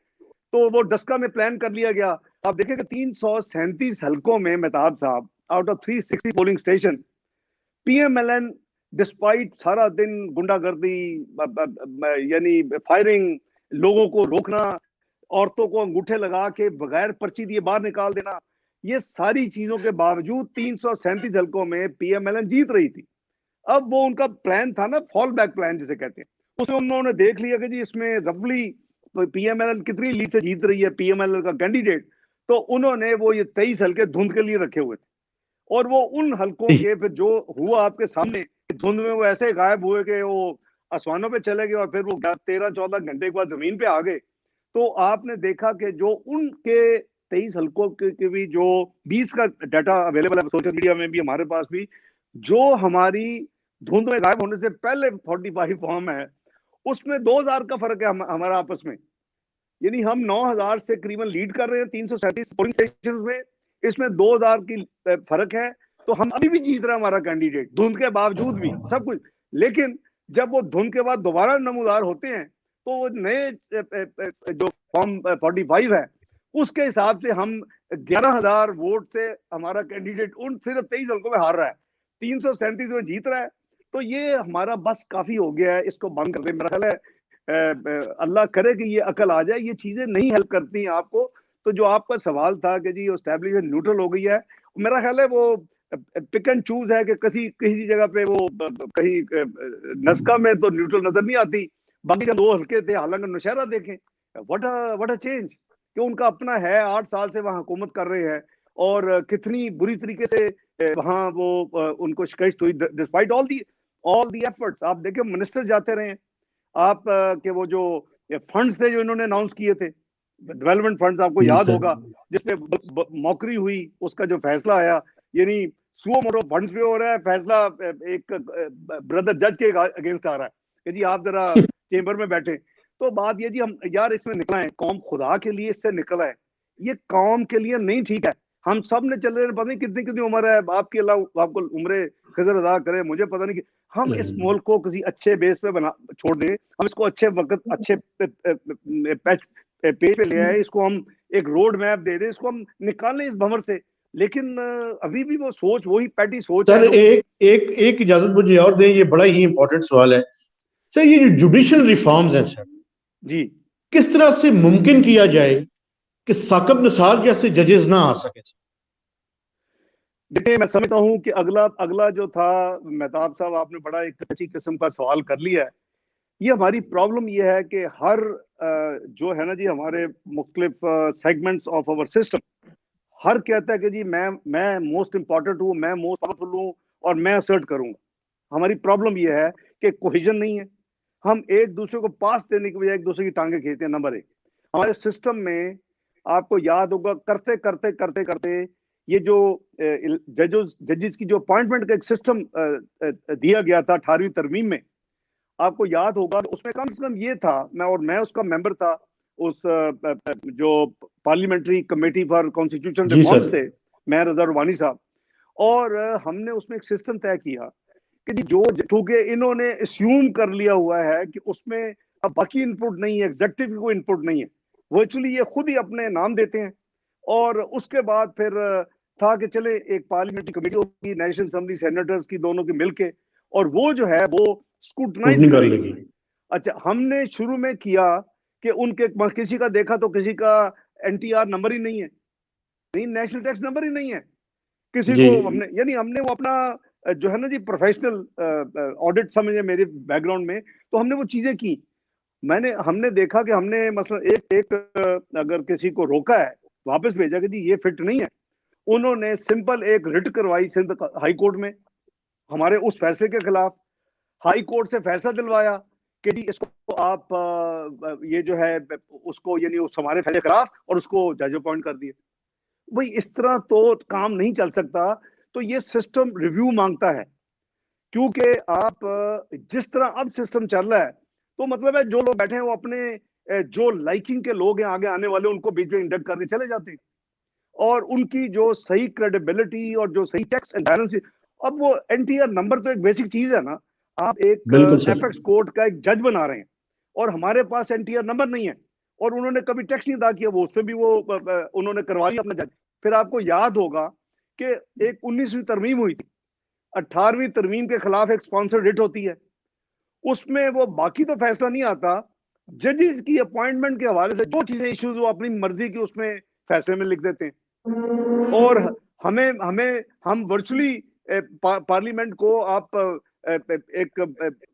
तो वो डस्का में प्लान कर लिया गया। आप देखेंगे 337 हल्कों में मेहताब साहब, out of 360 polling station, PMLN despite सारा दिन गुंडागर्दी, यानी फायरिंग, लोगों को रोकना, औरतों को अंगूठे लगा के बगैर पर्ची दिए बाहर निकाल देना, ये सारी चीजों के बावजूद 337 हल्कों में पीएमएलएन जीत रही थी। अब वो उनका प्लान था ना, फॉल बैक प्लान जिसे कहते हैं, उसमें उन्होंने देख लिया कि जी इसमें रफली पीएमएलएन कितनी लीड से जीत रही है, पीएमएलएन का कैंडिडेट। तो उन्होंने वो ये 23 हल्के धुंध के लिए रखे हुए थे, और वो उन हल्कों के फिर जो हुआ आपके सामने, धुंध में वो ऐसे गायब हुए कि वो आसमानों पे चले गए और फिर वो 13-14 घंटे के बाद जमीन पे आ गए। तो आपने देखा कि जो उनके 23 हल्कों के भी जो 20 का डाटा अवेलेबल है सोशल मीडिया में भी, हमारे पास भी, जो हमारी धुंध में गायब होने से पहले 45 फॉर्म है, उसमें 2000 का फर्क है हमारा आपस में। यानी हम 9000 से करीबन लीड कर रहे हैं 337 पोलिंग स्टेशन में, इसमें 2000 की फर्क है। तो हम अभी भी जीत रहे हैं, हमारा कैंडिडेट, धुंध के बावजूद भी सब कुछ। लेकिन जब वो धुंध के बाद दोबारा नमूदार होते हैं, तो वो नए जो फॉर्म 45 है, उसके हिसाब से हम 11,000 वोट से हमारा कैंडिडेट उन सिर्फ 23 हल्कों में हार रहा है, 337 में जीत रहा है। तो ये हमारा बस काफी हो गया है, इसको बंद कर दे। मेरा ख्याल है अल्लाह करे कि ये अकल आ जाए, ये चीजें नहीं हेल्प करती हैं आपको। तो जो आपका सवाल था कि जी एस्टैब्लिशमेंट न्यूट्रल हो गई है, मेरा ख्याल है वो पिक एंड चूज है कि किसी किसी जगह पे वो कहीं नस्का में तो न्यूट्रल नजर नहीं आती, बाकी जब 2 हल्के थे, हालांकि नौशहरा देखें, व्हाट अ चेंज, कि उनका अपना है, 8 साल से वहां हुकूमत कर रहे हैं, और कितनी बुरी तरीके से वहां वो उनको शिकस्त हुई, डिस्पाइट ऑल दी एफर्ट्स। आप देखें मिनिस्टर जाते रहे, आप के वो जो फंड्स थे जो इन्होंने अनाउंस किए थे, डेवलपमेंट फंड्स, आपको जी याद सर। होगा, जिसमें मौकरी हुई, उसका जो फैसला आया, यानी सुओ मोटो फंड्स पे हो रहा है फैसला, एक ब्रदर जज के अगेंस्ट आ रहा है कि जी आप जरा चेंबर में बैठे। तो बात ये जी, हम यार इसमें निकला है, कौम खुदा के लिए इससे निकला है, ये कौम के लिए नहीं ठीक है। हम सब ने चल रहे हैं, पता नहीं कितनी कितनी उम्र है आपकी, अल्लाह आपको उम्र खजर अदा करे, मुझे पता नहीं कि हम इस मुल्क को किसी अच्छे बेस पे बना छोड़ दें, हम इसको अच्छे वक्त अच्छे पेज पे ले आए, इसको हम एक रोड मैप दे दें, इसको हम निकालें इस भंवर से। लेकिन अभी भी वो सोच वही पैटी सोच है सर एक एक एक इजाजत मुझे और दें, ये बड़ा ही इंपॉर्टेंट सवाल है सर। ये जो जुडिशल रिफॉर्म्स हैं सर, जी। किस तरह से मुमकिन किया जाए कि साकिब निसार जैसे जजेस ना आ सके? देखिए, मैं समझता हूं कि अगला अगला जो था, मेहताब साहब आपने बड़ा एक अच्छी किस्म का सवाल कर लिया है। ये हमारी प्रॉब्लम ये है कि हर जो है ना जी, हमारे मुख्तलिफ सेगमेंट्स ऑफ आवर सिस्टम, हर कहता है कि जी मैं मोस्ट इंपॉर्टेंट हूँ, मैं मोस्ट पावरफुल हूँ और मैं असर्ट करूंगा। हमारी प्रॉब्लम ये है कि कोहिजन नहीं है। हम एक दूसरे को पास देने की बजाय एक दूसरे की टांगे खींचते हैं। नंबर एक, हमारे सिस्टम में आपको याद होगा, करते करते करते करते ये जो जजेस की जो अपॉइंटमेंट का एक सिस्टम दिया गया था 18वीं तरमीम में, आपको याद होगा, उसमें कम से कम ये था, मैं उसका मेंबर था, उस जो पार्लियामेंट्री कमेटी फॉर कॉन्स्टिट्यूशन जी रिफॉर्म्स सर। थे, मैं रजा रुबानी साहब, और हमने उसमें एक सिस्टम तय किया कि जी जो, क्योंकि इन्होंने अस्यूम कर लिया हुआ है कि उसमें अब बाकी इनपुट नहीं है, एग्जेक्टिव की कोई इनपुट नहीं है, वर्चुअली ये खुद ही अपने नाम देते हैं। और उसके बाद फिर था कि चले एक पार्लियामेंट्री कमेटी होगी, नेशनल असेंबली सेनेटर्स की दोनों की मिलके, और वो जो है वो स्क्रूटनाइज स्क्रूटनी कर करेगी। लेगी। अच्छा, हमने शुरू में किया कि उनके किसी का देखा तो किसी का एनटीआर नंबर ही नहीं है, नहीं नेशनल टैक्स नंबर ही नहीं है, किसी जी। को हमने, यानी हमने वो अपना जो है ना जी प्रोफेशनल ऑडिट समझे मेरे बैकग्राउंड में, तो हमने वो चीजें की। हमने देखा कि हमने मसलन एक एक अगर किसी को रोका है, वापस भेजा कि जी ये फिट नहीं है, उन्होंने सिंपल एक रिट करवाई सिंध हाई कोर्ट में हमारे उस फैसले के खिलाफ, हाई कोर्ट से फैसला दिलवाया कि जी इसको आप ये जो है उसको, यानी उस हमारे फैसले के खिलाफ, और उसको जज अपॉइंट कर दिए। भाई इस तरह तो काम नहीं चल सकता। तो ये सिस्टम रिव्यू मांगता है, क्योंकि आप जिस तरह अब सिस्टम चल रहा है, तो मतलब है जो लोग बैठे हैं वो अपने जो लाइकिंग के लोग हैं आगे आने वाले, उनको बीच में इंडक्ट करके चले जाते हैं, और उनकी जो सही क्रेडिबिलिटी और जो सही चेक्स एंड बैलेंस, अब वो एनटीआर नंबर तो एक बेसिक चीज है ना। आप एक बिल्कुल सर। एपेक्स कोर्ट का एक जज बना रहे हैं, और हमारे पास एनटीआर नंबर नहीं है, और उन्होंने कभी टैक्स नहीं अदा किया, वो उस पर भी वो उन्होंने करवा लिया अपना जज। फिर आपको याद होगा कि एक 19वीं तरमीम हुई थी, 18वीं तरमीम के खिलाफ एक स्पॉन्सर रिट होती है, उसमें वो बाकी तो फैसला नहीं आता, जजेस की अपॉइंटमेंट के हवाले से जो चीजें इश्यूज वो अपनी मर्जी की उसमें फैसले में लिख देते हैं। और हमें हमें हम वर्चुअली पार्लियामेंट को आप एक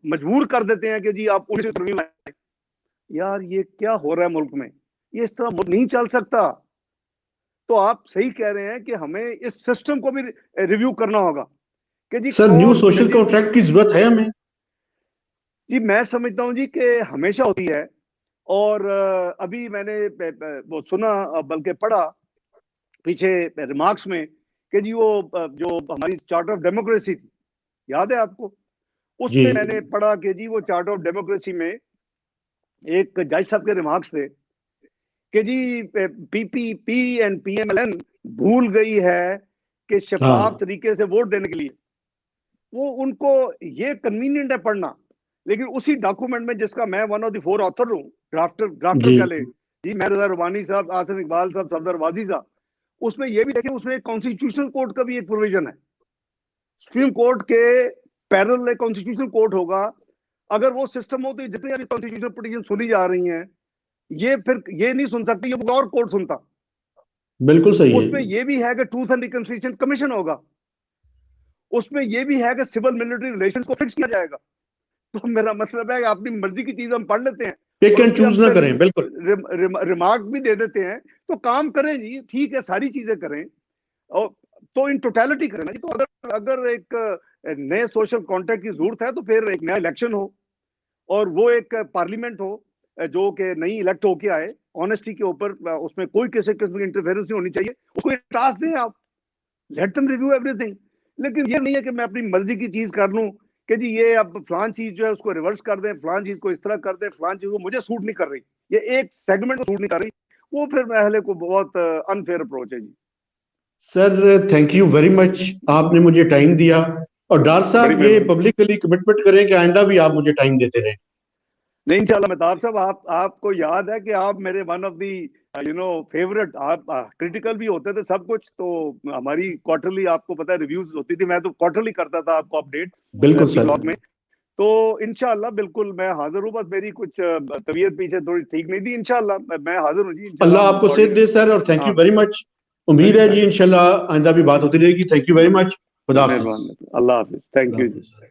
मजबूर कर देते हैं कि जी आप 19वीं तरमीम आए। यार ये क्या हो रहा है मुल्क में, ये इस तरह मुल्क नहीं चल सकता। तो आप सही कह रहे हैं कि हमें इस सिस्टम को भी रिव्यू करना होगा कि जी सर न्यू कौन सोशल जजेस। कॉन्ट्रैक्ट की जरूरत है हमें? जी मैं समझता हूं जी कि हमेशा होती है, और अभी मैंने वो सुना, बल्कि पढ़ा पीछे रिमार्क्स में कि जी वो जो हमारी चार्टर ऑफ डेमोक्रेसी थी, याद है आपको, जी। उसमें मैंने पढ़ा कि जी वो चार्टर ऑफ डेमोक्रेसी में एक जज साहब के रिमार्क्स थे कि जी पीपीपी एंड पीएमएलएन भूल गई है कि शफाफ हाँ। तरीके से वोट देने के लिए, वो उनको ये कन्वीनियंट है पढ़ना, लेकिन उसी डॉक्यूमेंट में जिसका मैं वन ऑफ द 4 ऑथर हूँ, ड्राफ्टर जी। कह ले जी, मैं रजा रुबानी साहब, आसिफ इकबाल साहब, सफदर वाजी साहब, उसमें ये भी देखें, उसमें कॉन्स्टिट्यूशनल कोर्ट का भी एक प्रोविजन है। सुप्रीम कोर्ट के पैरेलल एक कॉन्स्टिट्यूशनल कोर्ट होगा। अगर वो सिस्टम हो तो जितनी अभी कॉन्स्टिट्यूशनल पिटीशन सुनी जा रही हैं, ये फिर ये नहीं सुन सकती, ये और कोर्ट सुनता। बिल्कुल सही है। उसमें ये भी है कि ट्रूथ एंड रिकंसिलिएशन कमीशन होगा, उसमें ये भी है कि सिविल मिलिट्री रिलेशन को फिक्स किया जाएगा। तो मेरा मतलब है कि अपनी मर्जी की चीज हम पढ़ लेते हैं पिक और एंड उस पर हम चूज ना फिर करें। बिल्कुल। रिमार्क भी दे देते हैं, तो काम करें जी, ठीक है, सारी चीजें करें, और तो इन टोटलिटी करें ना जी। तो अगर अगर एक नए सोशल कॉन्ट्रैक्ट की जरूरत है, तो फिर एक नया इलेक्शन हो, और वो एक पार्लियामेंट हो जो कि नई इलेक्ट होके आए, ऑनेस्टी के ऊपर, उसमें कोई किसी किस्म की इंटरफेरेंस नहीं होनी चाहिए, उसको एक टास्क दें आप, लेट देम रिव्यू एवरीथिंग। लेकिन ये नहीं है कि मैं अपनी मर्जी की चीज कर लूं कि जी ये अब फलान चीज जो है उसको रिवर्स कर दें, फलान चीज को इस तरह कर दें, फलान चीज को मुझे सूट नहीं कर रही, ये एक सेगमेंट को सूट नहीं कर रही, वो फिर महले को बहुत अनफेयर अप्रोच है जी। Sir thank you very much, आपने मुझे टाइम दिया। और डॉक्टर बड़ी साहब ये मेहरबानी। पब्लिकली कमिटमेंट करें कि आइंदा भी आप मुझे टाइम देते रहें। नहीं इंशाल्लाह मेहताब साहब, आपको याद है कि आप मेरे वन ऑफ दी फेवरेट, आप क्रिटिकल भी होते थे सब कुछ, तो हमारी क्वार्टरली आपको पता है रिव्यूज होती थी, मैं तो क्वार्टरली करता था आपको अपडेट बिल्कुल सी सर। ब्लॉग में। तो इंशाल्लाह बिल्कुल मैं हाजिर हूँ, बस मेरी कुछ तबीयत पीछे थोड़ी ठीक नहीं थी। इंशाल्लाह मैं हाजिर हूँ जी, इंशाल्लाह अल्लाह हम आपको सेहत कोऑर्डिनेट। दे सर, और थैंक यू आमीन। Very much. उम्मीद है जी इंशाल्लाह आइंदा भी बात होती रहेगी। Thank you very much. खुदा हाफिज। मेहरबान, अल्लाह हाफिज, थैंक खुदा यू जी। हाफिज।